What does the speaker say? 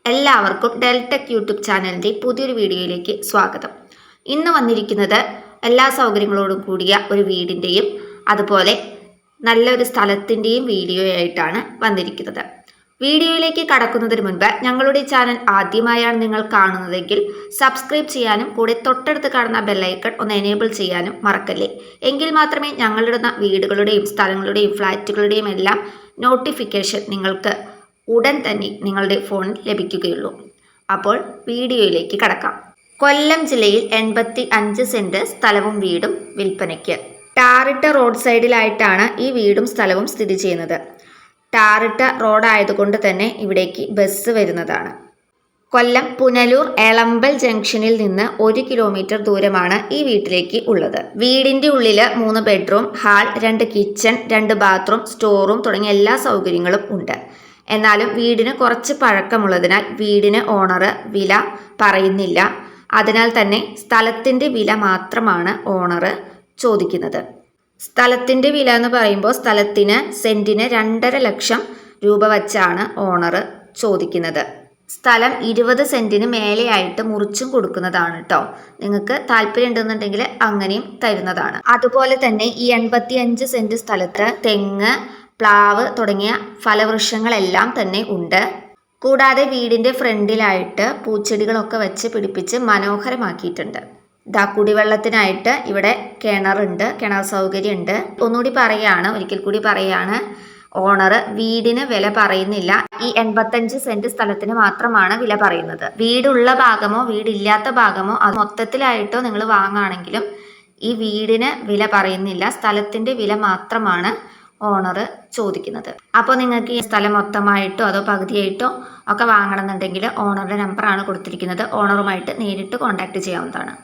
എല്ലാവർക്കും Deltech YouTube ചാനലിൻ്റെ പുതിയൊരു വീഡിയോയിലേക്ക് സ്വാഗതം. ഇന്ന് വന്നിരിക്കുന്നത് എല്ലാ സൗകര്യങ്ങളോടും കൂടിയ ഒരു വീടിൻ്റെയും അതുപോലെ നല്ലൊരു സ്ഥലത്തിൻ്റെയും വീഡിയോ ആയിട്ടാണ് വന്നിരിക്കുന്നത്. വീഡിയോയിലേക്ക് കടക്കുന്നതിന് മുൻപ് ഞങ്ങളുടെ ചാനൽ ആദ്യമായാണ് നിങ്ങൾ കാണുന്നതെങ്കിൽ സബ്സ്ക്രൈബ് ചെയ്യാനും കൂടെ തൊട്ടടുത്ത് കാണുന്ന ബെല്ലൈക്കൺ ഒന്ന് എനേബിൾ ചെയ്യാനും മറക്കല്ലേ. എങ്കിൽ മാത്രമേ ഞങ്ങളിടുന്ന വീടുകളുടെയും സ്ഥലങ്ങളുടെയും ഫ്ലാറ്റുകളുടെയും എല്ലാം നോട്ടിഫിക്കേഷൻ നിങ്ങൾക്ക് ഉടൻ തന്നെ നിങ്ങളുടെ ഫോണിൽ ലഭിക്കുകയുള്ളൂ. അപ്പോൾ വീഡിയോയിലേക്ക് കടക്കാം. കൊല്ലം ജില്ലയിൽ 85 സെന്റ് സ്ഥലവും വീടും വിൽപ്പനയ്ക്ക്. ടാറിട്ട റോഡ് സൈഡിലായിട്ടാണ് ഈ വീടും സ്ഥലവും സ്ഥിതി ചെയ്യുന്നത്. ടാറിട്ട റോഡായതുകൊണ്ട് തന്നെ ഇവിടേക്ക് ബസ് വരുന്നതാണ്. കൊല്ലം പുനലൂർ എളമ്പൽ ജംഗ്ഷനിൽ നിന്ന് 1 കിലോമീറ്റർ ദൂരമാണ് ഈ വീട്ടിലേക്ക് ഉള്ളത്. വീടിന്റെ ഉള്ളിൽ 3 bedroom, hall, 2 kitchen, 2 bathroom, store room തുടങ്ങിയ എല്ലാ സൗകര്യങ്ങളും ഉണ്ട്. എന്നാലും വീടിന് കുറച്ച് പഴക്കമുള്ളതിനാൽ വീടിന് ഓണർ വില പറയുന്നില്ല. അതിനാൽ തന്നെ സ്ഥലത്തിൻ്റെ വില മാത്രമാണ് ഓണർ ചോദിക്കുന്നത്. സ്ഥലത്തിൻ്റെ വില എന്ന് പറയുമ്പോൾ സ്ഥലത്തിന് സെൻറ്റിന് 2.5 ലക്ഷം രൂപ വച്ചാണ് ഓണർ ചോദിക്കുന്നത്. സ്ഥലം 20 സെൻറ്റിന് മേലെയായിട്ട് മുറിച്ചും കൊടുക്കുന്നതാണ് കേട്ടോ. നിങ്ങൾക്ക് താല്പര്യം ഉണ്ടെന്നുണ്ടെങ്കിൽ അങ്ങനെയും തരുന്നതാണ്. അതുപോലെ തന്നെ ഈ 85 സെൻറ്റ് സ്ഥലത്ത് തെങ്ങ്, പ്ലാവ് തുടങ്ങിയ ഫലവൃക്ഷങ്ങളെല്ലാം തന്നെ ഉണ്ട്. കൂടാതെ വീടിൻ്റെ ഫ്രണ്ടിലായിട്ട് പൂച്ചെടികളൊക്കെ വെച്ച് പിടിപ്പിച്ച് മനോഹരമാക്കിയിട്ടുണ്ട്. കുടിവെള്ളത്തിനായിട്ട് ഇവിടെ കിണറുണ്ട്, കിണർ സൗകര്യമുണ്ട്. ഒരിക്കൽ കൂടി പറയാണ്, ഓണർ വീടിന് വില പറയുന്നില്ല. ഈ 85 സെന്റ് സ്ഥലത്തിന് മാത്രമാണ് വില പറയുന്നത്. വീടുള്ള ഭാഗമോ വീടില്ലാത്ത ഭാഗമോ അത് മൊത്തത്തിലായിട്ടോ നിങ്ങൾ വാങ്ങുകയാണെങ്കിലും ഈ വീടിന് വില പറയുന്നില്ല. സ്ഥലത്തിൻ്റെ വില മാത്രമാണ് ഓണർ ചോദിക്കുന്നത്. അപ്പോൾ നിങ്ങൾക്ക് ഈ സ്ഥലം മൊത്തമായിട്ടോ അതോ പകുതിയായിട്ടോ ഒക്കെ വാങ്ങണമെന്നുണ്ടെങ്കിൽ ഓണറുടെ നമ്പറാണ് കൊടുത്തിരിക്കുന്നത്. ഓണറുമായിട്ട് നേരിട്ട് കോൺടാക്ട് ചെയ്യാവുന്നതാണ്.